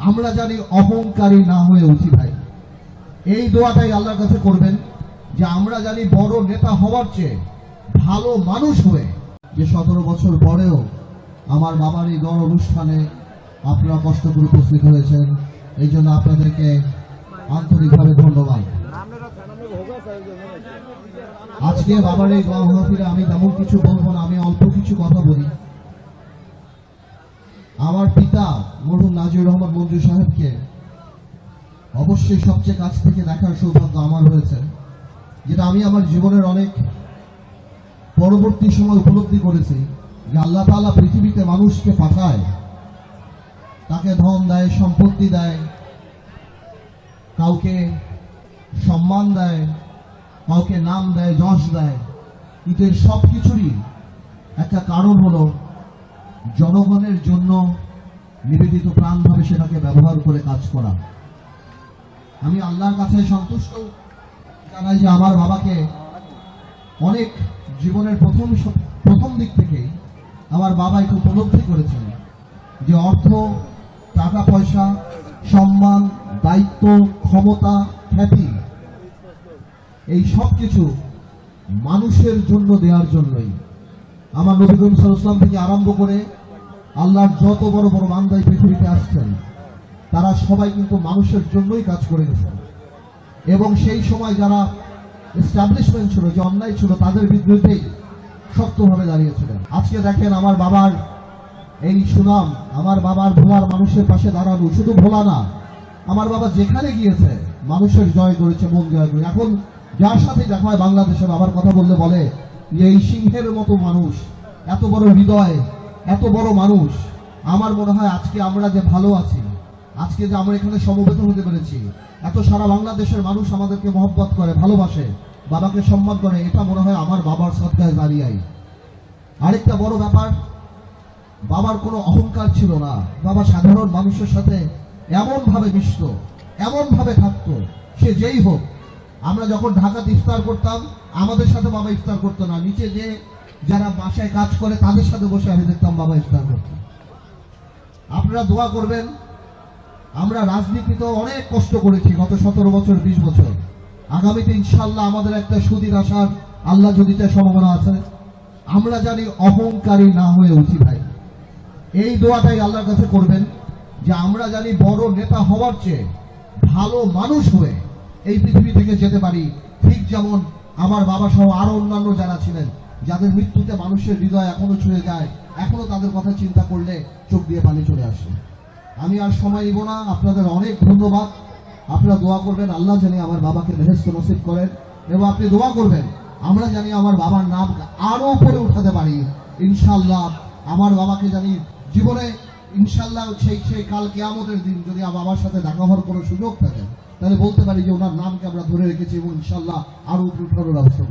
আমরা জানি অহংকারী না হয়ে উঠি ভাই। এই দোয়াটাই আল্লাহর কাছে করবেন যে আমরা জানি বড় নেতা হওয়ার চেয়ে ভালো মানুষ হয়ে, যে 17 বছর পরেও আমার বাবার এই গণ অনুষ্ঠানে আপনারা কষ্ট করে উপস্থিত হয়েছেন, এই জন্য আপনাদেরকে আন্তরিকভাবে ধন্যবাদ। আজকে বাবার এই গণ মাহফিলে আমি তেমন কিছু বলবো না, আমি অল্প কিছু কথা বলি। আমার পিতা মরহুম নাজির রহমান মঞ্জু সাহেবকে অবশ্যই সবচেয়ে কাছ থেকে দেখার সৌভাগ্য আমার হয়েছে, যেটা আমি আমার জীবনের অনেক পরবর্তী সময় উপলব্ধি করেছি যে আল্লাহ তাআলা পৃথিবীতে মানুষকে পাঠায়, তাকে ধন দেয়, সম্পত্তি দেয়, কাউকে সম্মান দেয়, কাউকে নাম দেয়, যশ দেয়, কিন্তু এর সব কিছুরই একটা কারণ হলো জনগণের জন্য নিবেদিত প্রাণভাবে সেটাকে ব্যবহার করে কাজ করা। আমি আল্লাহর কাছে সন্তুষ্ট জানাই যে আমার বাবাকে অনেক জীবনের প্রথম দিক থেকেই আমার বাবা একটু উপলব্ধি করেছেন যে অর্থ, টাকা পয়সা, সম্মান, দায়িত্ব, ক্ষমতা, খ্যাতি এই সব কিছু মানুষের জন্য দেওয়ার জন্যই। আমার নবী করিম সাল্লাল্লাহু আলাইহি ওয়াসাল্লাম থেকে আরম্ভ করে আল্লাহর যত বড় বড় বান্দাই পৃথিবীতে আসছেন, তারা সবাই কিন্তু মানুষের জন্যই কাজ করে গেছেন। এবং সেই সময় যারা এস্টাবলিশমেন্ট ছিল, যে অন্যায় ছিল, তাদের বিরুদ্ধেই শক্তভাবে দাঁড়িয়েছিলেন। আজকে দেখেন আমার বাবার এই সুনাম, আমার বাবার ভোলার মানুষের পাশে দাঁড়ানো, শুধু ভোলা না, আমার বাবা যেখানে গিয়েছে মানুষের জয় করেছে, মন জয় করে। এখন যার সাথে দেখা হয় বাংলাদেশের বাবার কথা বললে বলে যে এই সিংহের মতো মানুষ, এত বড় হৃদয়, এত বড় মানুষ। আমার মনে হয় আজকে আমরা যে ভালো আছি, আজকে যে আমরা এখানে সমবেত হতে পেরেছি, এত সারা বাংলাদেশের মানুষ আমাদেরকে মহব্বত করে, ভালোবাসে, বাবাকে সম্মান করে, এটা মনে হয় আমার বাবার সদকায় দাঁড়িয়েই। আরেকটা বড় ব্যাপার, বাবার কোনো অহংকার ছিল না। বাবা সাধারণ মানুষের সাথে এমন ভাবে মিশত, এমন ভাবে থাকতো, সে যেই হোক। আমরা যখন ঢাকাতে ইফতার করতাম, আমাদের সাথে বাবা ইফতার করতো না, নিচে যে যারা বাসায় কাজ করে তাদের সাথে বসে আমি দেখতাম বাবা ইফতার করতেন। আপনারা দোয়া করবেন। আমরা রাজনীতিতে অনেক কষ্ট করেছি গত 17 বছর, 20 বছর। আগামীতে ইনশাআল্লাহ আমাদের একটা সুদিন আসার আল্লাহ যদি চায় সম্ভাবনা আছে। আমরা জানি অহংকারী না হয়ে উঠি ভাই। এই দোয়াটাই আল্লাহর কাছে করবেন যে আমরা জানি বড় নেতা হওয়ার চেয়ে ভালো মানুষ হয়ে এই পৃথিবী থেকে যেতে পারি। ঠিক যেমন আমার বাবা সহ আরো অন্যান্য যারা ছিলেন, যাদের মৃত্যুতে মানুষের হৃদয় এখনো ছুঁয়ে যায়, এখনো তাদের কথা চিন্তা করলে চোখ দিয়ে পানি চলে আসে। আমি আর সময় নিব না, আপনাদের অনেক ধন্যবাদ। আপনারা দোয়া করবেন আল্লাহ জানি আমার বাবাকে বেহেশত নসিব করেন, এবং আপনি দোয়া করবেন আমরা জানি আমার বাবার নাম আরো উপরে উঠাতে পারি ইনশাআল্লাহ। আমার বাবাকে জানি জীবনে ইনশাআল্লাহ সেই কাল কিয়ামতের দিন যদি আমার বাবার সাথে দেখা হওয়ার কোনো সুযোগ থাকে, তাহলে বলতে পারি যে ওনার নামকে আমরা ধরে রেখেছি এবং ইনশাআল্লাহ আরো উপরে উঠানোর ব্যবস্থা করছি।